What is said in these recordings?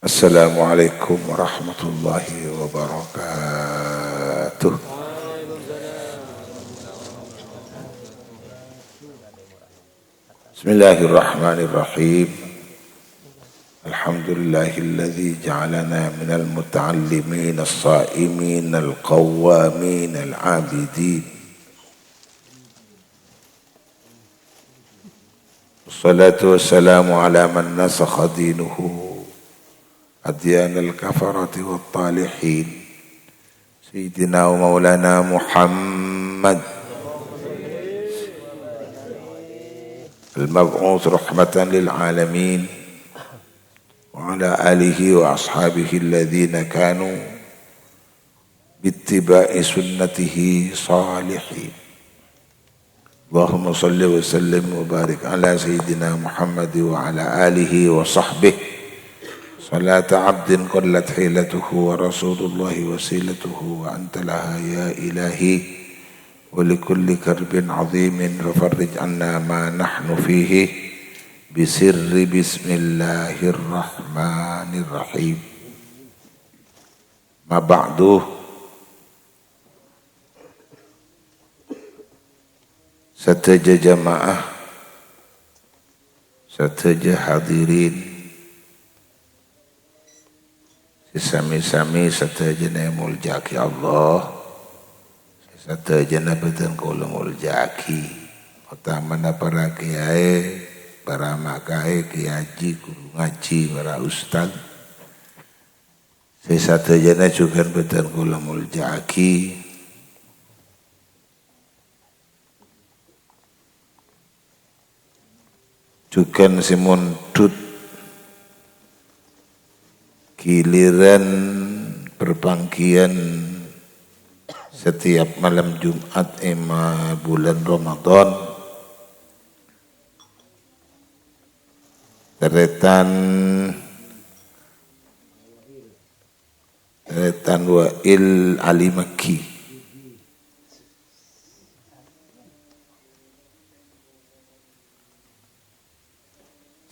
Assalamualaikum warahmatullahi wabarakatuh. Bismillahirrahmanirrahim. Alhamdulillahilladzi ja'alana minal muta'allimin as-sa'imin al-qawwamin al-'abidin. Wassalatu wassalamu ala man nasakha dinuhu أديان الكفرة والطالحين سيدنا ومولانا محمد المبعوث رحمة للعالمين وعلى آله وأصحابه الذين كانوا باتباع سنته صالحين اللهم صل وسلم وبارك على سيدنا محمد وعلى آله وصحبه صلاة عبد قلت حيلته ورسول الله وسيلته وأنت لها يا إلهي ولكل كرب عظيم ففرج عنا ما نحن فيه بسر بسم الله الرحمن الرحيم ما بعد ستج جماعة ستج حاضرين sami-sami satajana muljaki Allah satajana betul kula muljaki utamana para kiai para makai kiai guru ngaji para ustaz satajana juga betul kula muljaki juga simun tut giliran berbangkian setiap malam Jumat bulan Ramadan teretan Wa'il Ali Makki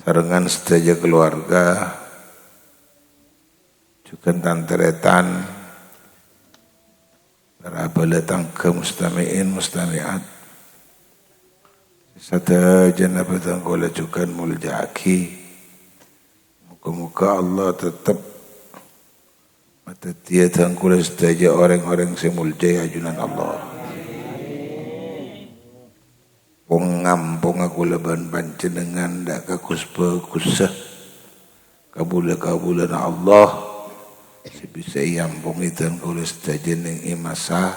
sarengan sedaya keluarga juga tanteretan para balatang ke mustami'in mustami'at satajana batang kula juga muljaki muka-muka Allah tetap matatiatan kula setaja orang-orang semuljai ajunan Allah pengampung aku leban panjenengan dak kakuspa kusah kabula-kabulan Allah sebisa yampung itu kulo setajen yang imasa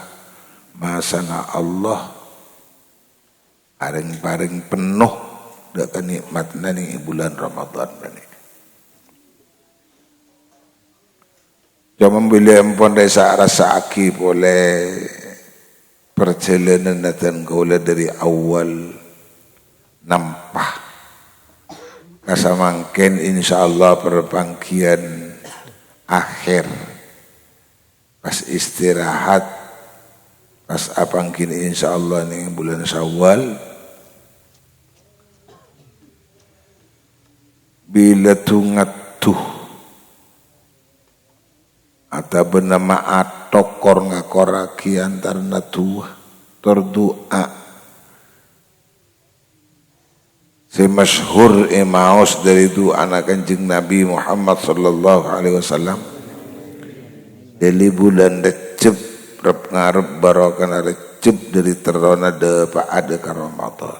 masana Allah areng-pareng penuh dak nikmatna ning bulan Ramadan ini. Jaman bila ampun desa rasa aki boleh perjalanan dan kulo dari awal nampah kasamangken insyaallah perbangkian akhir pas istirahat pas apang kini insyaallah nih bulan Syawal bila tungatuh atau bernama atokor ngakoraki antar natuh terdoa si masyhur emaus dari itu anak kanjeng Nabi Muhammad sallallahu alaihi wasallam dari bulan Recep ngarep barokana Recep dari terona depa ada ke Ramadan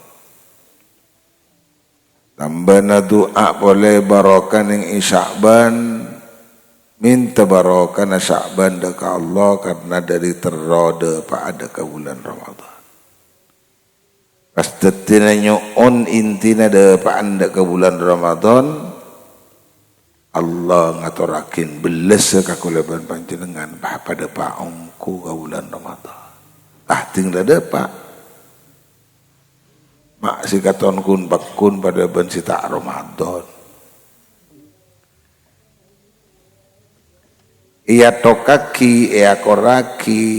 tambahna doa boleh barokan yang Sya'ban minta barokana Sya'ban deka Allah karena dari terona depa ada ke bulan Ramadan pastetina nyoon intina depa anda ke bulan Ramadan Allah ngaturakin beles kakulaban panjenengan pada paongku ke bulan Ramadan tinggal depa mak si katon kun bakun pada bensita Ramadan iya tokaki iya koraki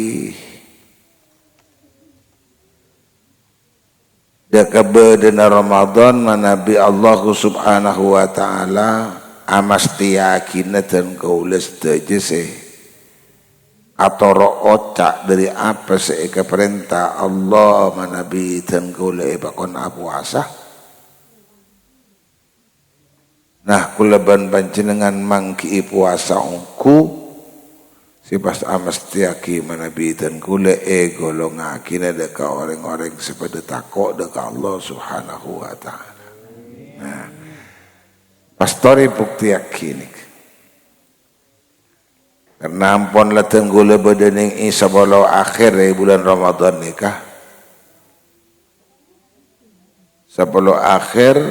Daka bedena Ramadan manabi Allah subhanahu wa ta'ala amastiyakina dan kaulas dajese atau ocak dari apa seeka perintah Allah manabi dan kaula bakon puasa. Nah kulaban panjenengan mangki puasa ungku si pas amastiyaki manabi dan kula golongakina deka orang-orang sepada takok deka Allah subhanahu wa ta'ala. Nah pastori bukti yakinik karena ampun leten gula badaning isa balau akhir bulan Ramadan nikah sebelum akhir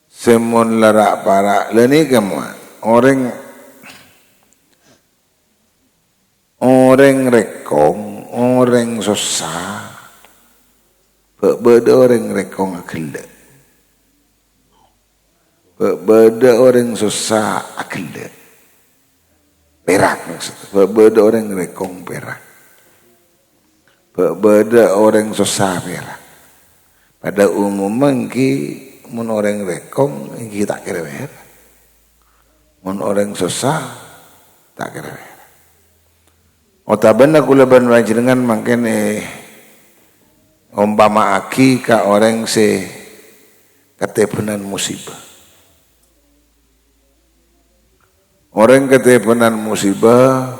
semun larak para leni kamu orang rekong orang susah beda orang rekong akilda beda orang susah akilda perak maksudnya beda orang rekong perak beda orang susah perak pada umumnya mun orang rekong iki tak kira perak mun orang susah tak kira perak otabana kula ban panjenengan mangkene umpama aki ka orang se ketepenan musibah. Orang ketepenan musibah,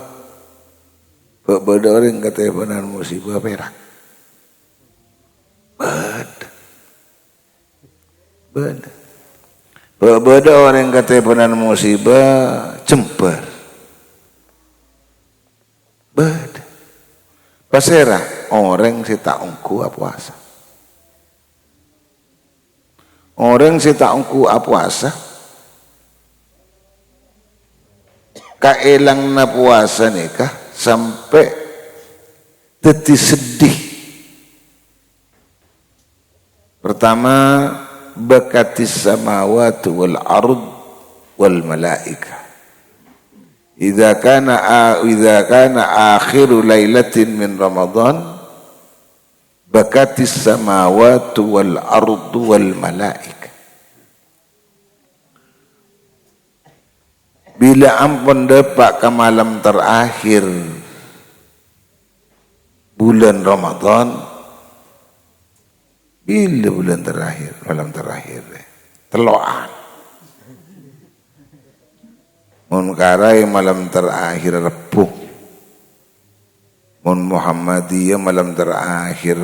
beda orang ketepenan musibah perak. Beda orang ketepenan musibah jember. Beda. Pasera orang si tak ungku puasa. Orang si tak ungku puasa. Kaelang na puasa nikah sampai teti sedih. Pertama bakatis samawati wal ard wal malaika. Idza kana akhiru lailatin min Ramadan bakatis samawati wal ard wal malaika. Bila ampun dapat ke malam terakhir bulan Ramadan, bila bulan terakhir, malam terakhir, teloan. Mun karai malam terakhir Rebuh, mun Muhammadiyah malam terakhir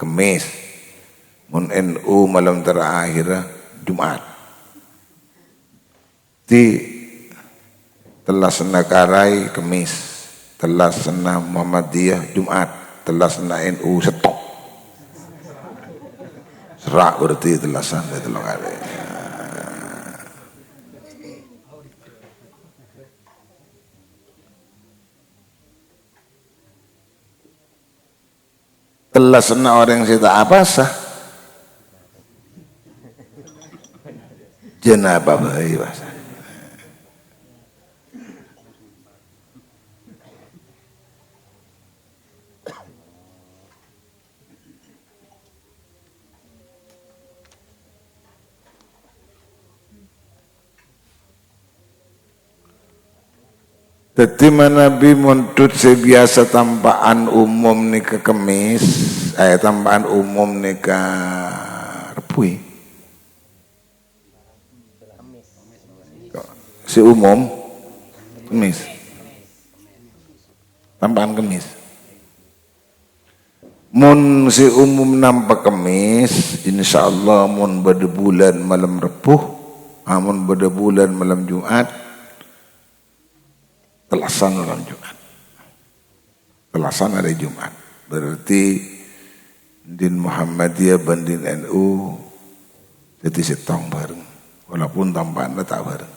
Kemis, mun NU malam terakhir Jumat. Telah sena karai Kemis, telah sena Muhammadiyah Jumat, telah sena NU Setok. Serak berarti telah sena telah karai. Telah sena orang yang tak apa sah. Jenabah bayi bahasa. Tadi Nabi muntut sebiasa tampaan umum ni ke Kemis, tampaan umum ni ke Rebuh. Si umum Kemis, tampaan Kemis. Mun si umum nampak Kemis, insyaallah mun pada bulan malam Rebuh, mun pada bulan malam Jumat. Telasan malam Jumat. Telasan hari Jumat. Berarti din Muhammadiyah banding NU jadi setong bareng. Walaupun tampaannya tak bareng.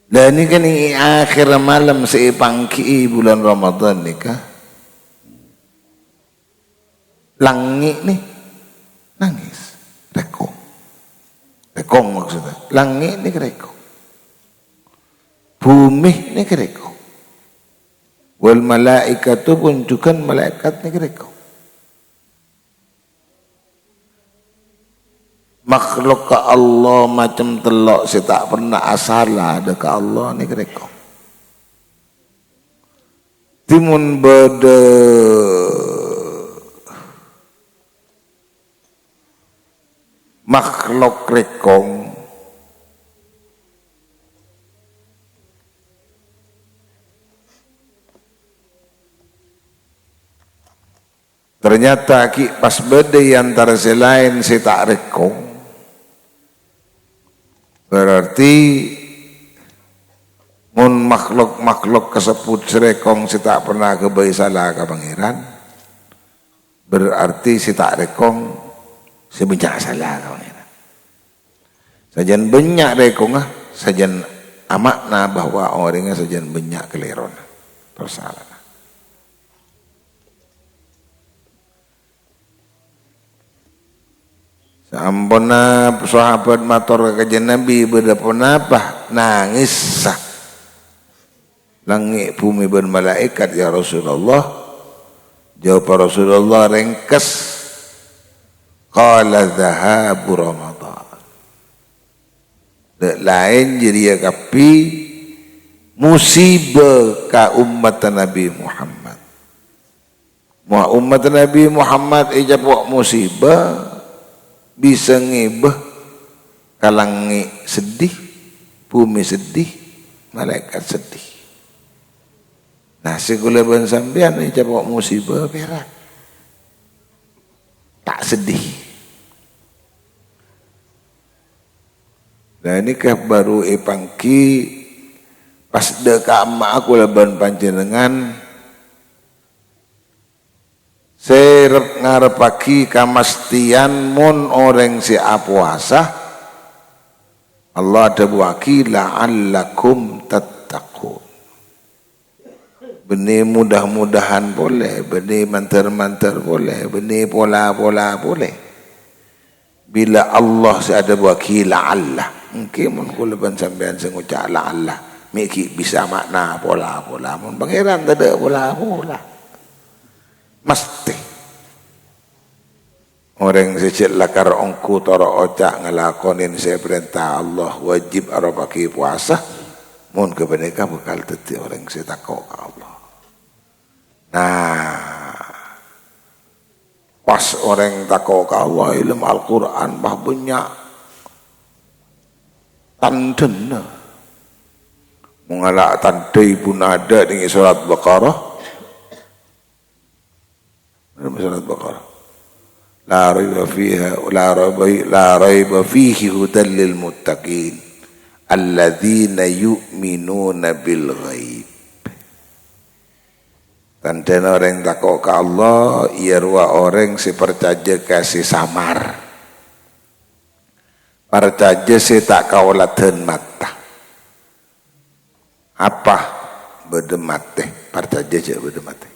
Dan ini kan akhir malam seipangki bulan Ramadan nikah. Langit nih nangis. Rekong maksudnya. Langit ni kerekong. Bumi ni kerekong. Wal malaikatu pun juga malaikat ni kerekong. makhluk ke Allah macam telok saya tak pernah asalah ada ke Allah ni kereka timun berde makhluk rekong ternyata ki pas berde antara selain saya tak rekong berarti mun makhluk kesebut serekong saya tak pernah kebaik salah ke pangeran berarti saya tak rekong saya banyak salah ke pangeran sajan banyak rekong sajan amakna bahwa orangnya sajan banyak keleron persalah. Sampuna sahabat matur ke kajian Nabi berdapat apa nangis sah langit bumi ben malaikat ya Rasulullah jawab Rasulullah ringkas qala dhahabu Ramadan lain jadi kapi musibah ka umat Nabi Muhammad umat Nabi Muhammad ijab musibah bisa ngibah kalangi sedih bumi sedih malaikat sedih nah segala ban sampean ni jawab musibah berat tak sedih dan ini kah baru pangki pas dekat emak aku leban panjenengan serep ngarepaki kamastian mun orang si puasa Allah ada buaki la'allakum tattaqun benih mudah-mudahan boleh benih mantar-mantar boleh benih pola-pola boleh bila Allah si ada buaki la'allah mungkin mun kuleban sampean sengucap la'allah miki bisa makna pola-pola mun pangeran tak ada pola-pola mesti orang secik lakar ongku toro ocak ngelakonin saya perintah Allah wajib arabaki puasa mun kebeneka bakal teti orang saya takut ke Allah nah pas orang takut ke Allah ilmu Al-Quran bah banyak tandena mengalak tandai pun ada di surat Baqarah surat Baqarah la raiba fihi hudan lil muttaqin alladzina yu'minuna bil ghaib tanda orang takut ke Allah ia ruah orang si percaya kasih samar percaya si tak kaulatan mata apa bedemat teh percaya je bedemat teh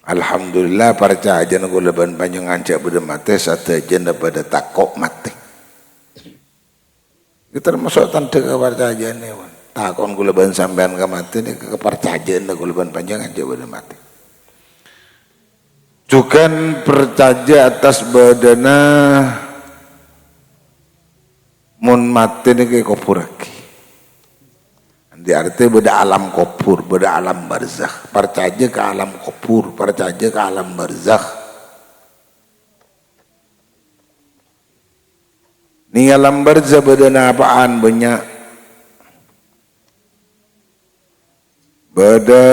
Alhamdulillah percaya aja aku leban panjang ancak pada mati satu aja pada takok mati. Kita termasuk tanda kepercayaan ni, takon aku leban sampean ke mati ni kepercayaan aku leban panjang ancak pada mati. Juga percaya atas badana mun mati ni ke kubur lagi. Di arti beda alam kubur, beda alam barzakh. Percaya ke alam kubur, percaya ke alam barzakh. Ni alam barzakh beda apaan banyak. Beda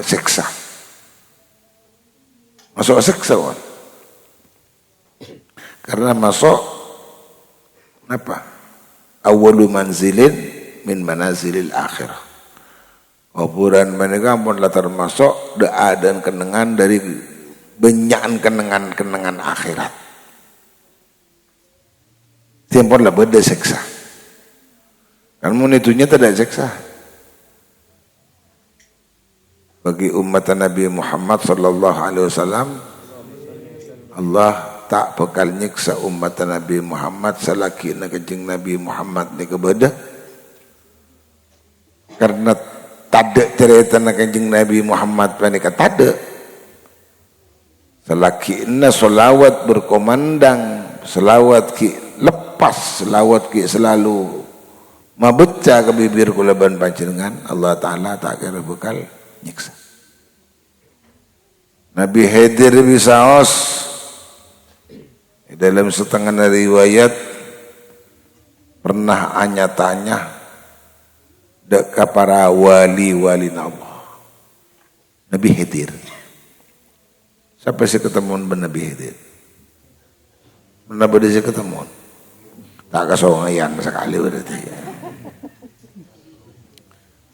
siksa. Masuk siksa kan? Karena masuk apa? Awalu manzilin min manazilil akhirah. Kuburan mereka pun termasuk doa dan kenangan dari banyak kenangan akhirat. Timpun lah beda seksa. Kan mun itunya tidak seksa. Bagi umat Nabi Muhammad sallallahu alaihi wasallam Allah tak bakal nyiksa umat Nabi Muhammad selagi na kejeng Nabi Muhammad ni kebedah karena Tada cerita na Kanjeng Nabi Muhammad panika tada. Selaki na solawat berkomandang, selawat ki lepas, selawat ki selalu mabeca ke bibir kula ban panjenengan, Allah Ta'ala tak kira bekal nyiksa. Nabi Khidir bisaos dalam setengah riwayat pernah tanya dekat para wali-wali Allah. Nabi Khidir. Sampai saya ketemu dengan Nabi Khidir. Menapa dia ketemu? Tak kasongayan sekali berarti.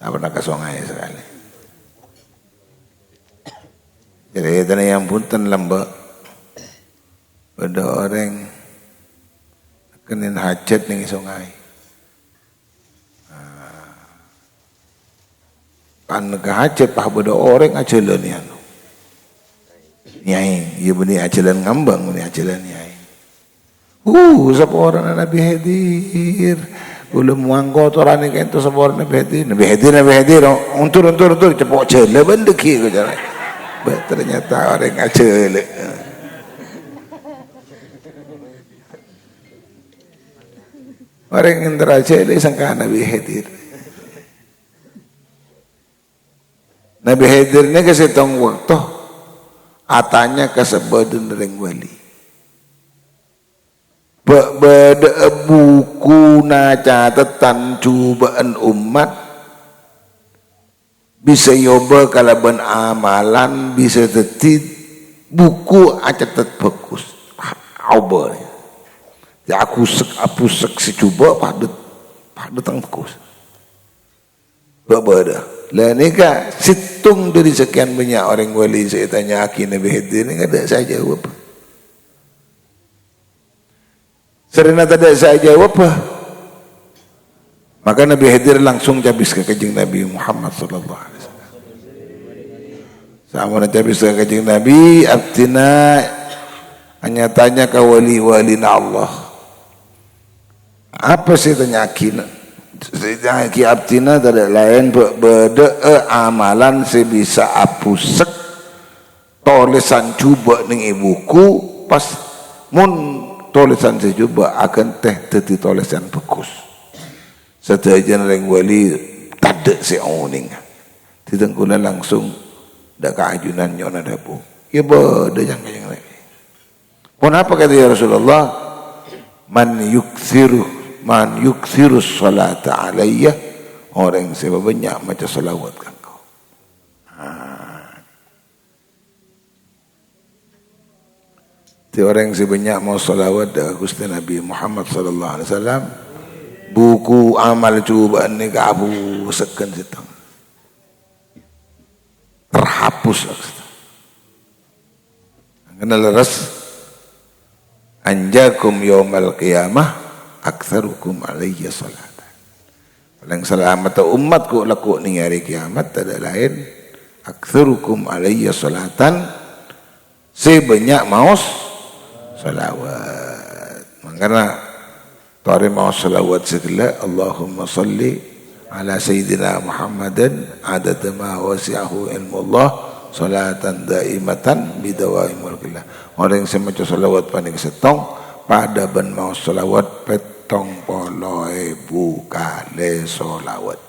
Tak pernah kasongayan sekali. Jadi itu yang punten lembek. Ada orang kenin hajat ning sungai. Kan ke hajat pah beda orang ajalan ni anu. Nyai, ia beni ajalan ngambang, beni ajalan nyai. Siapa orang Nabi Khidir. Belum muangko orang ni kan tu siapa orang Nabi Khidir. Nabi Khidir. Untur cepok jela bendeki ke jalan. Ternyata orang ajala. Orang yang terajala sangka Nabi Khidir. Nabi Khidir ni kasi tong waktu atanya kasebadun ring wali. Beda buku na catatan cubaan umat bisa yoba kalaban amalan bisa tetid buku acatat bagus. Oba ya aku sek si cuba padet tangkus. Beda. Lah ni kan situng dari sekian banyak orang wali saya tanya aki Nabi Khidir ni ada saya jawab. Serena tak ada saya jawab apa? Maka Nabi Khidir langsung cabis ke Kanjeng Nabi Muhammad sallallahu alaihi wasallam. Sama cabis ke Kanjeng Nabi, abtina hanya tanya ke wali-wali Allah. Apa sih tanya aki? Saya ki abtina tidak lain beda amalan saya bisa apusek tulisan cuba ning ibuku pas mun tulisan saya cuba akan teh teti tulisan bagus. Sedajan ring wali tade si oning. Ditengkulan langsung dak keajunan nyona dapu. Ya beda yang lagi. Pun apa kata ya Rasulullah? Man yuksiru salata alayya, orang yang sebab banyak macam salawat kan kau. Ti orang yang sebanyak mau salawat dah Gusti Nabi Muhammad sallallahu alaihi wasallam, buku amal cubaan ni kabu sekan setang terhapus. Kena leras anjakum yaumal qiyamah aktsarukum alayya salatan. Paling selamat umatku laku ni hari kiamat ada lain aktsarukum alayya salatan, sebanyak maus salawat. Makanya tari maus salawat segala Allahumma salli ala sayyidina Muhammadin adada ma wasi'ahu ilmullah salatan daimatan bidawaim mulkillah. Orang yang semacam salawat panik setong pada ben maus salawat tong poloe bukale solawat.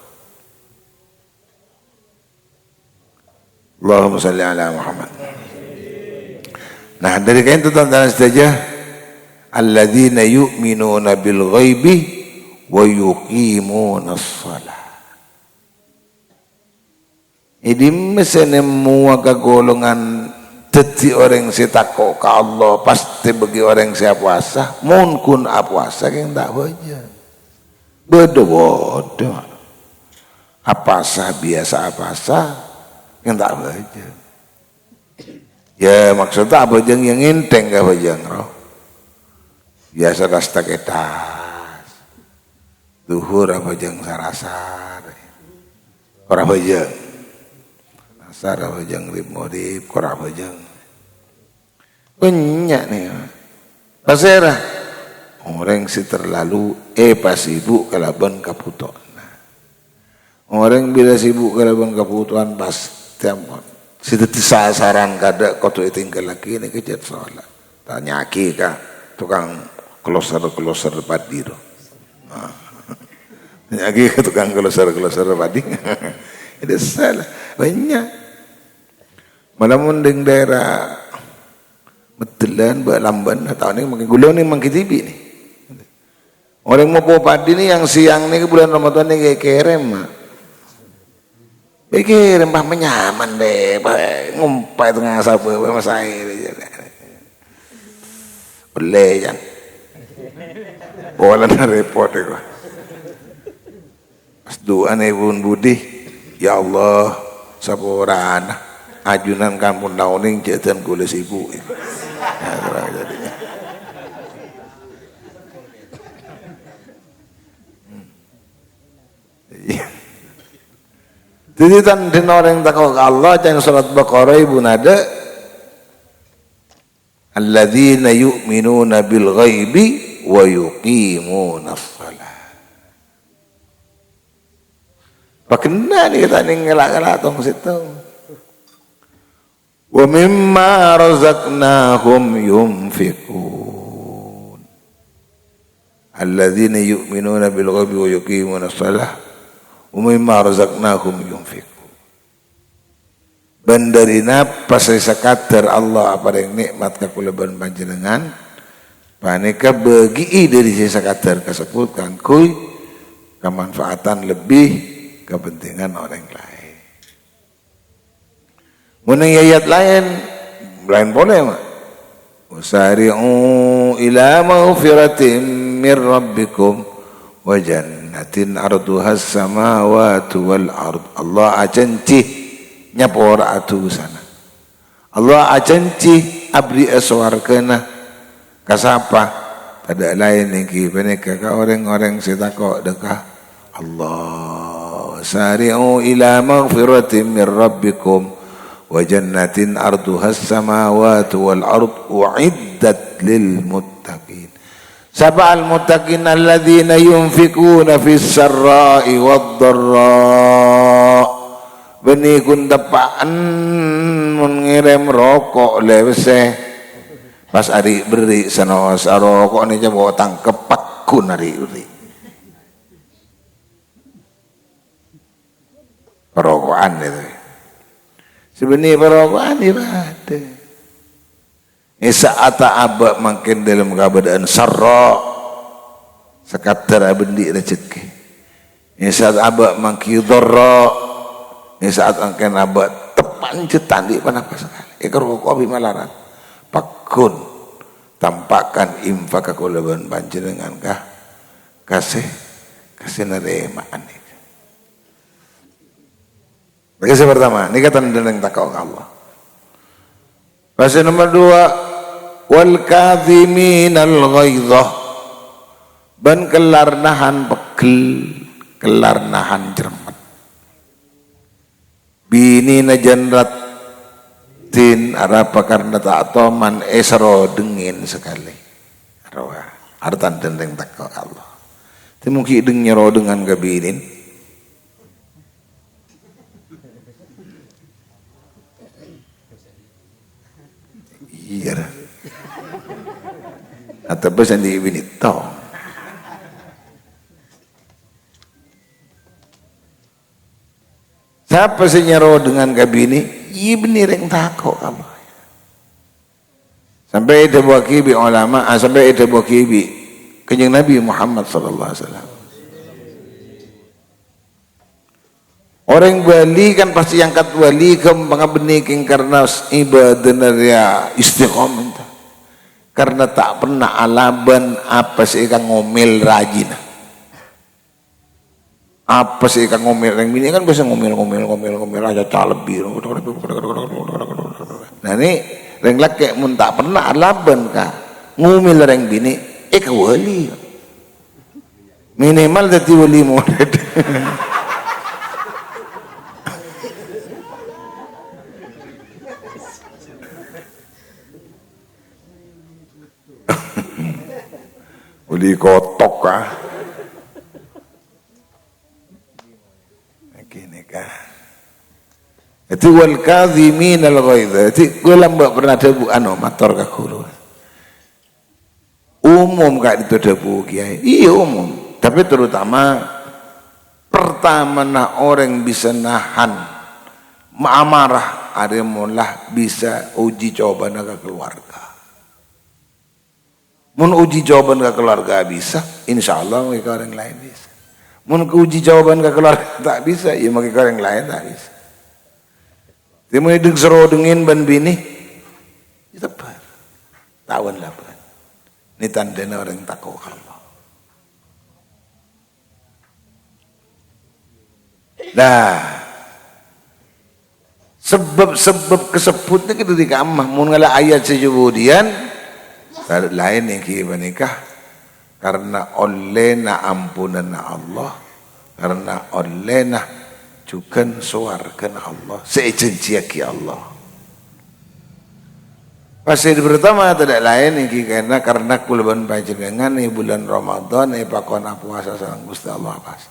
Allahumma salli ala Muhammad. Nah dari kain itu tuan-tuan saja, alladzina yu'minuna bil ghaibi wa yuqimuna shalah. Ini mesene muaga golongan jadi orang yang takut ke Allah pasti bagi orang yang siap puasa mungkin puasa yang tak baca bodoh apa sah biasa apa sah yang tak baca ya maksudnya apa yang inteng ke bajang roh biasa rasta ketas duhur apa jang sarasar orang bajang asar apa jang rimodip orang bajang banyak nih pasera orang si terlalu pas ibu kalaban kaputok Orang bila sibuk kalaban kebutuhan pas tiap situ sasaran kada kau tu tinggal lagi ini kejat soalan. Tanya kah tukang kloser padi tu. Tanya ke tukang kloser padi. Itu salah banyak. Malam mending daerah betulan lamban atau ni makin gula ni makin tibi ni. Orang mau bawa padi ni yang siang ni ke bulan Ramadan ni kayak kerem. Kerem bah menyaman deh, ngumpai tengah sabar mas air. Boleh kan? Boleh repot deh. Pas doa ni pun budi, ya Allah saburan ajunan kampung dauning jadian kulis ibu. Jadi tandin orang takut Allah jangan surat Baqarah ibu nada alladzina yu'minuna bil ghaibi wa yuqimuna shalah. Pakena ni kita ni ngelak-ngelak tong situ. Wa mimma razaqnahum yunfiqun. Alladzina yu'minuna bil ghaibi wa yuqimuna shalah. Umimma razaqnahum yunfiqun. Bandarina pasai sakater Allah apa yang nikmat kakulaban panjenengan panika bagi dari sisa sakater kasebutkan kuy kemanfaatan lebih kepentingan orang lain. Munang ayat lain boleh mak. Wasari'u ila maghfiratin min rabbikum wa jannatin arduhas samawati wal ard. Allah ajanci nyapor atu sana. Allah ajanci abri aswarkana kasapa ada lain yang kibaneka ka orang-orang sedekah dekah Allah. Sari'u ila maghfiratin min rabbikum wa jannatin arduhas samawati wal ard uiddat lil muttaqin. Sab'al muttaqin alladzina yunfikuna fis sarra'i wad dharra. Beni kun tepaan mengirim rokok lewese pas ari beri sanos rokok ni coba tangkep pakun ari beri. Perokokan itu. Sebenarnya perokokan ibadah. Saat abak makin dalam keadaan sarra sekadar bendi rezeki. Saat abak makin dharra, saat makin abak tepan cetan di mana apa sekali. Ekor kopi malaran. Pakun tampakkan infak kakulaban panjenengan kah kasih neremaan itu. Bagi pertama, ini kata dengan takwa Allah. Pasal nomor 2, wal kadhiminal ghaidhah. Ban kelar nahan pegel, kelar nahan cermet. Bini najanrat tin arapa karena tak toman esro dengin sekali. Artan dendeng takwa Allah. Itu mungkin dengnya ro dengan kabinin. Iya. Atau pesan di binito. Siapa sih nyaro dengan kabini? Iya bener yang takut kamu. Sampai itu buat kibi ulama, sampai itu buat kibi kanjeng Nabi Muhammad sallallahu alaihi wasallam. Orang wali kan pasti angkat wali ke mengabeniking karena ibadah ya istiqomah. Karena tak pernah alaban apa sih kang ngomel rajin. Apa sih kang ngomel yang ini kan biasa ngomel aja lebih. Nah ini reng laki mun tak pernah alaban kah ngomel reng bini ke wali. Minimal jadi wali murid. Uli kotok kah? Itu wal kadhimin al ghaidha. Itu gue lambak pernah debu motor ka guru. Umum kak itu debu kiai. Iya umum. Tapi terutama pertama orang bisa nahan amarah ada mulah bisa uji coba ke keluarga. Mun uji jawaban ke keluarga bisa, insya Allah mereka orang lain bisa. Mun uji jawaban ke keluarga tak bisa, ya mereka orang lain tak bisa. Timun hidup seru dengin ban bini, itu ber, tawan lah ban. Ini tandanya orang takwa Allah. Nah, sebab kesebutnya kita di kamah. Mun ngala ayat sejubudian. Lain yang kita nikah karena olehna ampunan Allah, karena olehna juga suarkan Allah, sejanjiaki Allah. Pasir pertama tidak lain yang kita karena kulban panjenengan di bulan Ramadan pakona puasa sareng Gusti Allah pas.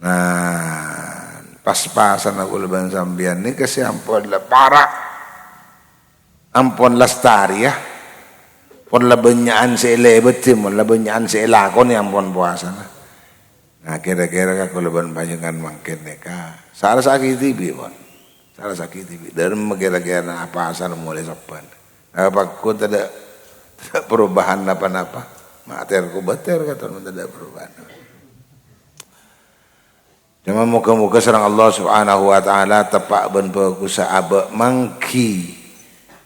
Nah, pas-pasan aku leban sambian ini kesiampun lah parah. Ampun lestari ya, pun labenyaan seele betim, pun labenyaan seela kon yang pun puasa. Nah kira-kira aku leban panjangan mungkin neka, salah sakit tibi pun, salah sakit tibi. Dari kira-kira apa asal mulai sopan. Apa aku tidak perubahan apa-apa, materku beter kata tidak perubahan. Cuma muka-muka serang Allah Subhanahu Wa Taala tepak ben bagus abak mangki.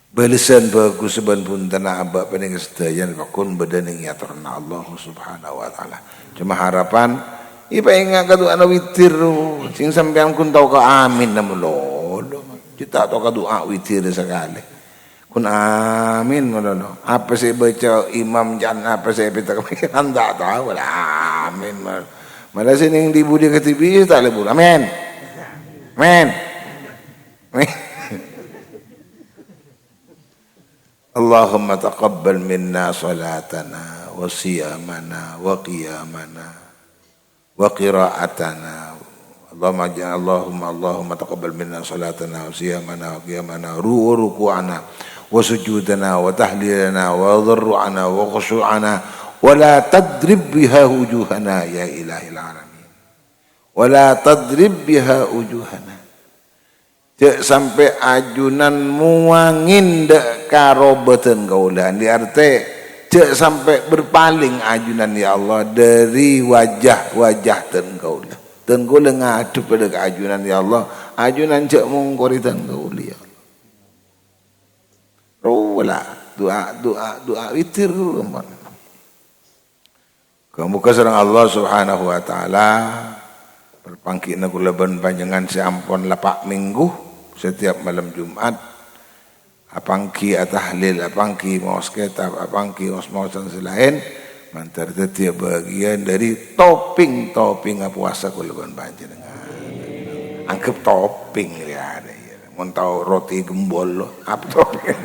Balasan bagus seban pun tanah abak pening sedayan pakun badaning ya terna Allah Subhanahu Wa Taala. Cuma harapan ipa ingat kadu ana witir sing sampean kun tau ka amin namulo. Kita tau ka doa witir sekali. Kun amin mololo. Apa sih baca imam jan apa sih pita kepikiran tak tahu lah amin. Malah sini di budi ketibi tak lebur. Amin. Amin. Amin. Allahumma taqabbal minna salatana wa siyamana wa qiyamana wa qira'atana. Allahumma taqabbal minna salatana wa siyamana wa qiyamana wa ruku'ana wa sujudana wa tahlilana wa dharru'ana wa khushu'ana wa la tadrib biha wujuhana ya ilahil alamin. Wa la tadrib biha wujuhana. Cek sampai ajunan muangin dek karobeten kaulan di arti cek sampai berpaling ajunan ya Allah dari wajah-wajah ten kaulan ten kaulan ngadu pada ajunan ya Allah ajunan cek mungkori ten kaulan ya Allah rola doa witir kamu keserang Allah Subhanahu Wa Taala berpangkina kulaban panjangan seampun lapak minggu setiap malam Jumat apangki atahlil apangki maus kitab apangki osmosan selain mantar setiap bagian dari topping puasa kulaban panjenengan anggap topping ya mun tahu roti gembol apa topping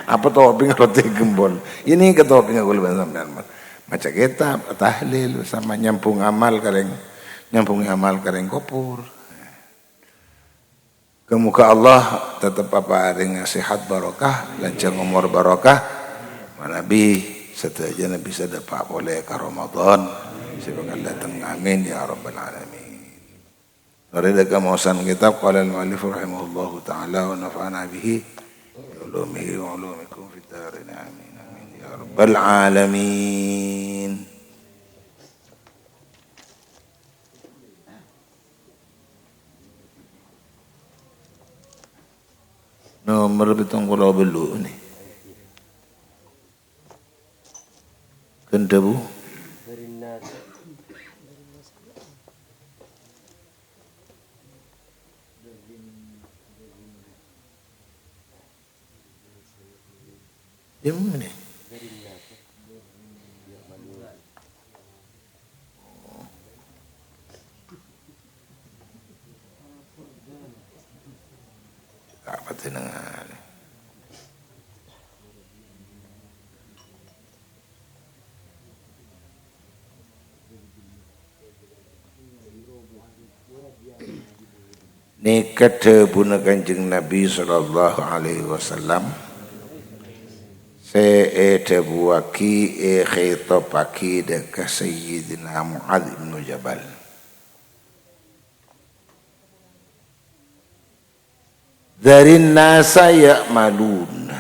apa topping roti gembol ini ke topping kulaban sampean maca kitab tahlil sama nyampung amal kareng kopur. Kemuka Allah tetap paparing sehat barokah, lancar umur barokah. Nabi setelah Nabi sedapa boleh ke Ramadan. Sebagai datang amin ya rabbal alamin. Dari kemausan kitab qala al-muallif rahimahullahu taala wa nafa'ana bihi ulumihi wa ulumikum fid darin amin amin ya rabbal alamin. Nomor betong kalau belu ni. Kendabu. Jam ni. Apa tenang. nikat buna Kanjeng Nabi sallallahu alaihi wasallam se buaki khitopaki deka Sayyidina Mu'adz bin Jabal. Dari nasa ya'malun,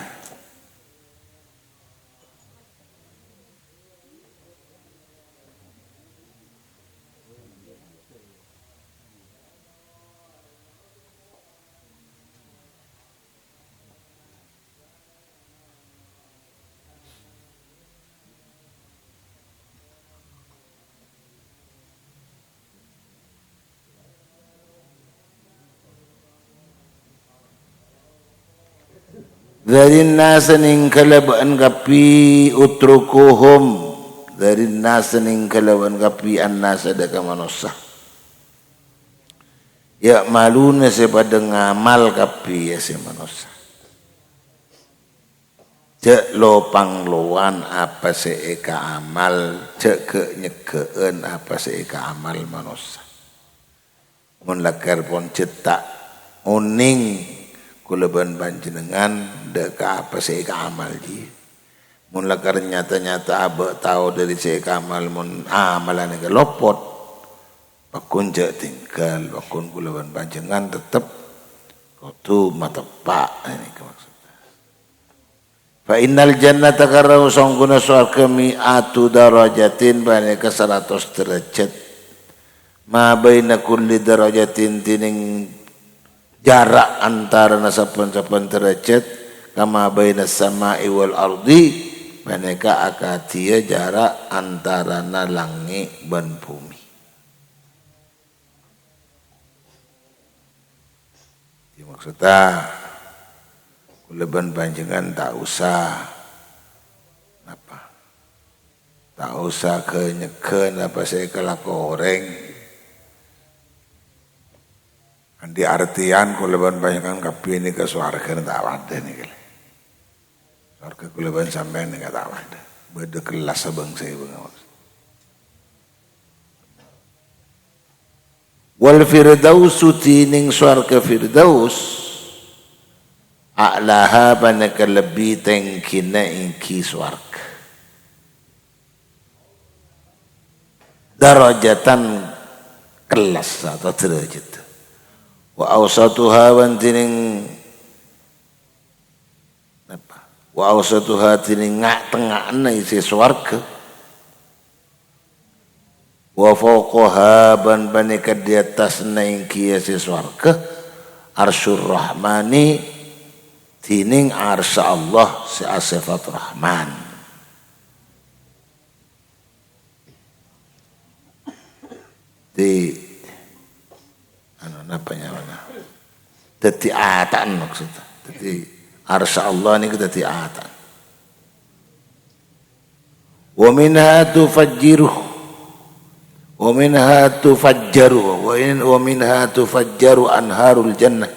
dari nasa ning kalabaan kapi utrukuhum, dari nasa ning kalabaan kapi an nasa daka manusia ya maluna sepada ngamal kapi ya si manusia cek lopang loan apa seeka amal, cek ke nyekeen apa seeka amal manusia mun lakar pon cetak uning kulaban panjenengan deka apa seeka amal ji mun lakar nyata-nyata abek tahu dari seeka amal mun amalan ke lopot pakun cek tinggal pakun kulaban panjenengan tetap kau tu mata pak ini maksudnya fa innal jannata karau songguna surga mi'atu darajatin banyak ke 100 derajat ma baina kulli darajatin tining jarak antara saben-saben derajat kama baina sama'i wal ardi maneka akatia jarak antara langit dan bumi. Ini maksudnya kuleban panjenengan tak usah apa tak usah kenyeken apa saya kelak goreng di artian kuleban panjenengan kapi ini ke swarga tak ada nih kali. Swarga kuleban sampean ini tak ada. Beda kelas sebangsa ibu ngawas. Wal firdaus tining swarga firdaus a'laha banaka lebih tengkina ingki swarga. Darajatan kelas atau derajat. Wa awsatuha wantining apa wa awsatuha tining ngak tengahna isi swarga wa fawqaha ban banika di atas naingki isi swarga arsyur rahmani tining arsy Allah si asifat rahman di apa namanya tetiatan maksudnya jadi arsy Allah ini tetiatan wa minha tufajjiru wa minha tufajjaru wa minha tufajjaru anharul jannah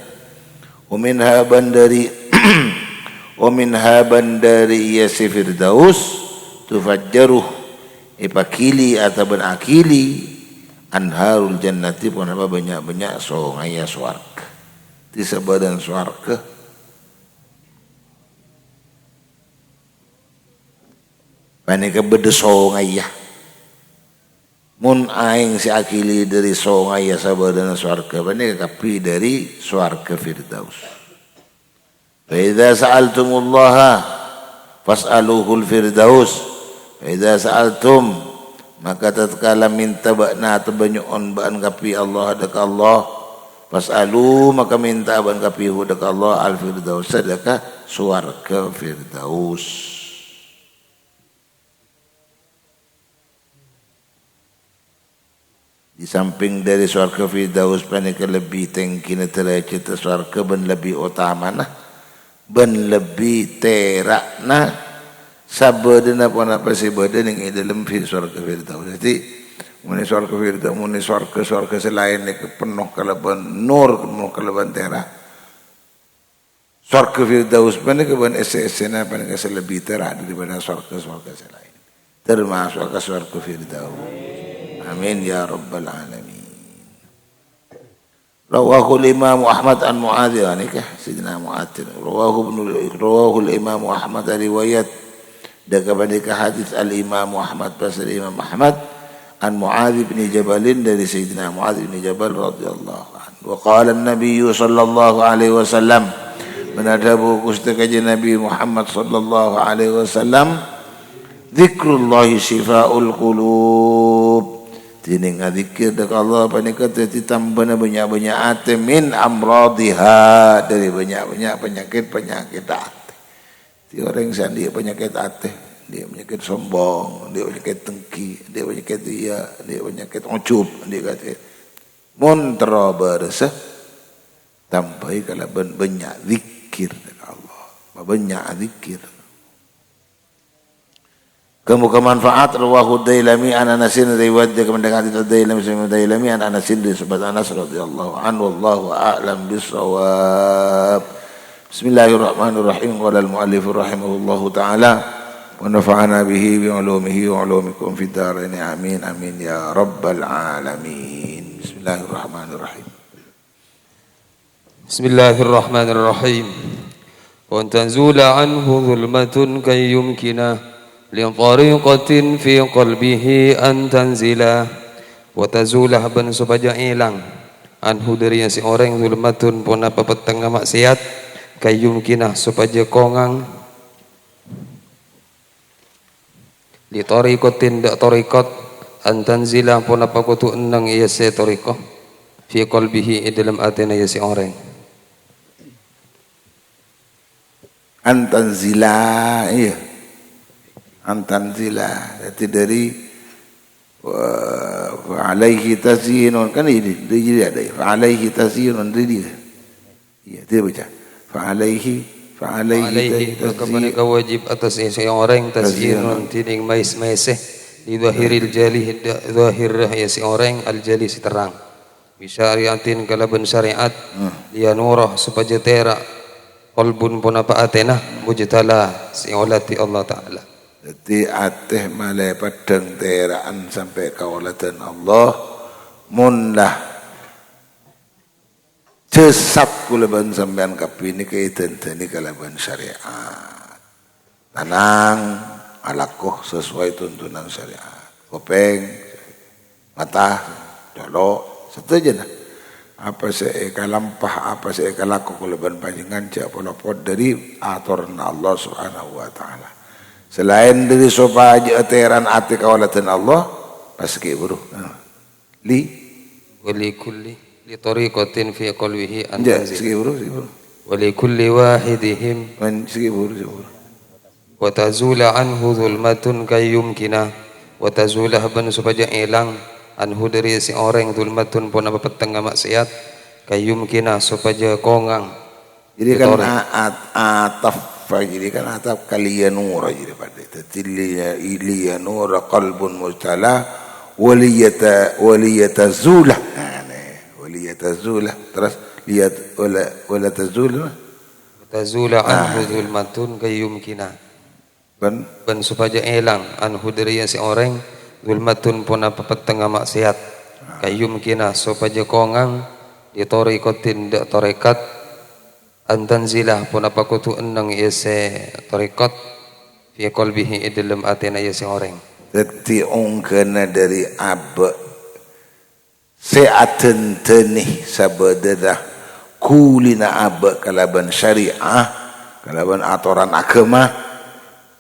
wa minha bandari wa minha bandari yasi firdaus tufajjaru ipakili atau benakili anharul jannati pun apa banyak-banyak sungai swarga di sebadan swarga panika bede sungai ya mun aing si akili dari sungai ya sebadan swarga panika kapi dari swarga firdaus fa idza sa'altumullaha fas'aluhul firdaus fa idza sa'altum maka tatkala minta bakna atau banyuon baan kapi Allah deka Allah fasalu maka minta baan kapi hu deka Allah al firdaus deka swarga firdaus di samping dari swarga firdaus panika lebih tinggi derajat swarga ben lebih utama nah ben lebih terak nah sabadan apa sih badan yang dalam swarga firdaus. Jadi muni swarga firdaus muni swarga selain itu penuh kalaban nur penuh kalaban terang. Swarga firdaus mana keban ese-esena paling lebih terang daripada swarga selain. Termasuk ke swarga firdaus. Amin ya rabbal alamin. Rawahul Imam Ahmad an Muadz nikah Sayyidina Muadz. Rawahul Imam Ahmad riwayat daripada hadis Al Imam Ahmad pasal Imam Ahmad an Muadz bin Jabal dari Sayyidina Muadz bin Jabal radhiyallahu anhu. Wa qala an-nabiy sallallahu alaihi wasallam menadabu kustakaji Nabi Muhammad sallallahu alaihi wasallam zikrullahi shifaul qulub. Dini ngadzikir dak Allah panika teh tambahna banyak-banyak ate min amradiha dari banyak-banyak penyakit ate. Ti orang sandi penyakit ate, dia penyakit sombong, dia penyakit dengki, dia penyakit dia penyakit ujub, dia kata mun tara beresah tambahi kalaban banyak zikir dak Allah. Banyak zikir. Kemuka manfaat rawahu Dailami an Anasin riwayat dia kemendengar hadis Dailami an Anasin dari sahabat Anas radhiyallahu anhu wallahu a'lam bissawab. Bismillahirrahmanirrahim. Qala al-muallif rahimahullahu taala wa nafa'ana bihi bi ulumihi wa ulumikum fid dharain amin amin ya rabbal alamin. Bismillahirrahmanirrahim. Bismillahirrahmanirrahim. Wa tanzula anhu zulmatun kay yumkina liqariqatin fi qalbihi an tanzila wa tazulah ban supaya hilang anhu dari si orang zulmatun pun apa petang maksiat kayumkinah supaya kongang li tariqatin dak tariqat an tanzila pun apa kutu enang iya se tariqah fi qalbihi dalam atena ya si orang an tanzila iya antanzila itu dari alaihi tazyinun kan ini dia ada alaihi tazyinun dia ya dia baca alaihi kemudian wajib atas seorang tazyinun tining mais-maiseh di zahiril jalih zahir ya seorang al jali si terang bisyariatin kalaban syariat dia nurah supaya terak qalbun pun apa atena mujtala si olati Allah taala. Jadi ateh malai padang teraan sampai kaulatan Allah munlah cesap kulaban sampean kapini kaitan tani kalaban syariat tanang alakoh sesuai tuntunan syariat kopeng mata dolok setuju nah apa seeka lampah apa seeka laku kulaban panjangan jak polopod dari aturan Allah subhanahu wa ta'ala. Selain dari sopa aja teran ati kawalatan Allah paski buru li wali kulli li tariqatin fi qalbihi an tanzil wali kulli wahidihim man segi buru wa tazula anhu zulmatun kayyumkina wa tazulah ban supaya hilang anhu dari si orang zulmatun pun apa petang maksiat kayyumkina supaya kongang jadi kan ataf jadi kan atap kalian nur jadi pada tatilia ilia nur qalbun mustala waliyatazulah waliyatazulah terus lihat wala tazula anhu zulmatun kayyumkina ban supaya hilang anhu dari si orang zulmatun pun apa petang maksiat kayyumkina supaya kongang di tariqatin dak tarekat antanzilah pun apa kutu enang yase tariqat fi qalbihi dalam atena yase orang dadi ongkana dari abba seaten tenih sabadadah kulina abba kalaban syariah kalaban aturan agama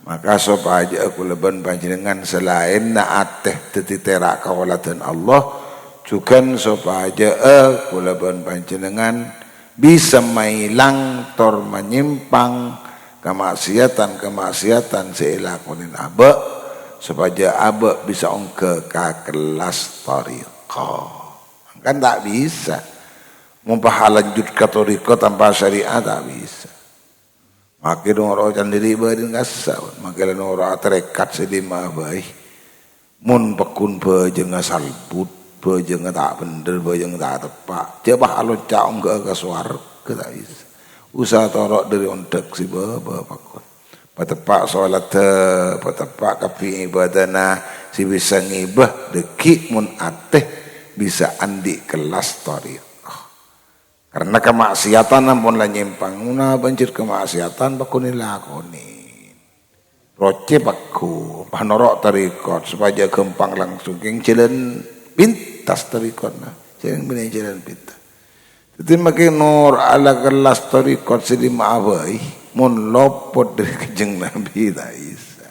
maka sapa aja aku leban panjenengan selain na ateh tetitera kawalatan Allah juga sapa aja aku leban panjenengan bisa mailang tor menyimpang kemaksiatan seilakunin abak supaya abak bisa ongke ke kelas tariqah kan tak bisa mempahalanjut ke tariqah tanpa syariat tak bisa makin orang candiri badin kasar makin orang terekat sedima baik mun pekun bejeng salbut bejeng tak bener bejeng tak tepak coba alon caong ke suarga tak bisa usaha torok dari ondek si baba pakon patepak salat patepak kapi ibadana si bisa ngibah deki mun ateh bisa andi kelas tariqah Karena kemaksiatan ampun lah nyimpang. Una banjir kemaksiatan bakuni lakoni. Roce baku panorok tarikot supaya gempang langsung keng jalan pintas tarikot nah. Jalan bina jalan pintas. Jadi makin nur ala kelas tarikot sedima abai mun lopot dari kejeng Nabi tak bisa.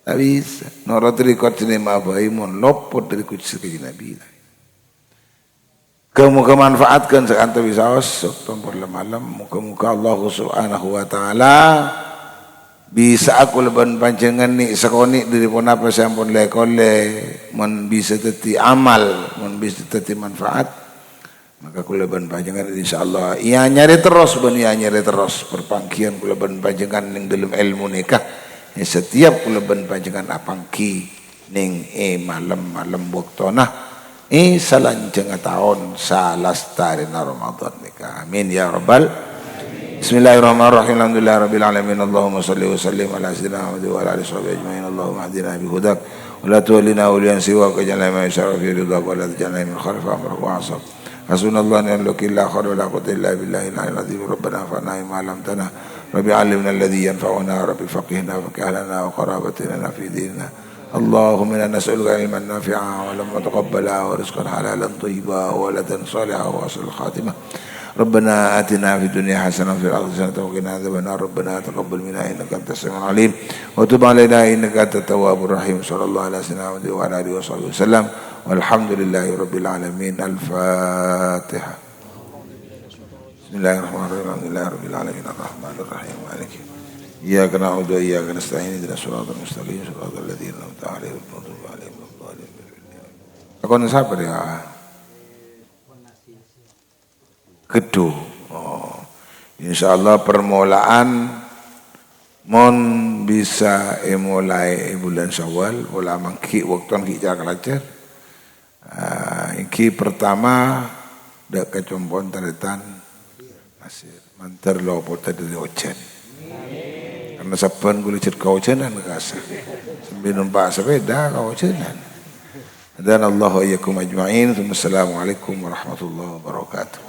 Tak bisa. Nur tarikot sedima abai mun lopot dari kejeng Nabi tak. Muka manfaatkan sekantar bisa osok tombol malam. Muka Allah subhanahu wa ta'ala bisa aku leban panjangan ni sekoni dari pun apa saya pun lekole mun bisa teti amal mun bisa teti manfaat maka aku leban panjangan insyaallah ia nyari terus perpangkian ku leban panjangan ning dalam ilmu nikah setiap ku leban panjangan apangki ning malam-malam waktona salanjeng tahun salastarina Ramadan nikah amin ya rabbal. Bismillahirrahmanirrahim. Alhamdulillahirabbil alamin. Allahumma shalli wa sallim ala sayyidina Muhammad wa ala alihi washabihi ajmain. Allahumma hdina bi hudak wa la tuwallina awliyan siwaka jalna ma yashara fi ridha wa la taj'alna min khalfi amrika wa asab. Hasbunallahu wa ni'mal wakeel la hawla wa la quwwata illa billahi al-'aliyyil 'azim. Rabbana anfa'na bima 'allamtana. Rabbi 'allimna alladhi yanfa'una. Rabbi faqihna wa ahlana wa qarabatina fi dinina. اللهم انا نسالك علما نافعا ولما تقبلا ورزقا حلالا طيبا وولدا صالحا وحسن الخاتمه ربنا آتنا في الدنيا حسنة وفي الآخرة حسنة وقنا عذاب النار ربنا تقبل منا إنك أنت السميع العليم وتب علينا إنك أنت التواب الرحيم صلى الله على سيدنا محمد وعلى آله وصحبه وسلم والحمد لله رب العالمين. الفاتحة. بسم الله الرحمن الرحيم الحمد لله رب العالمين الرحمن الرحيم مالك إياك نعبد وإياك نستعين اهدنا الصراط المستقيم صراط الذين أنعمت عليهم غير المغضوب عليهم ولا الضالين. Aku sabar ya. Kedu. Insyaallah permulaan mon bisa mulai bulan Syawal, bola mangki waktu ki jakalacer. Iki pertama dak kecompon taretan masih mantar lopo tadi ojen. Karena saban kulit kau ojenan kasa. Sambil numpak sepeda kau ojenan. Dan Allah wa iyyakum ajma'in. Assalamualaikum warahmatullahi wabarakatuh.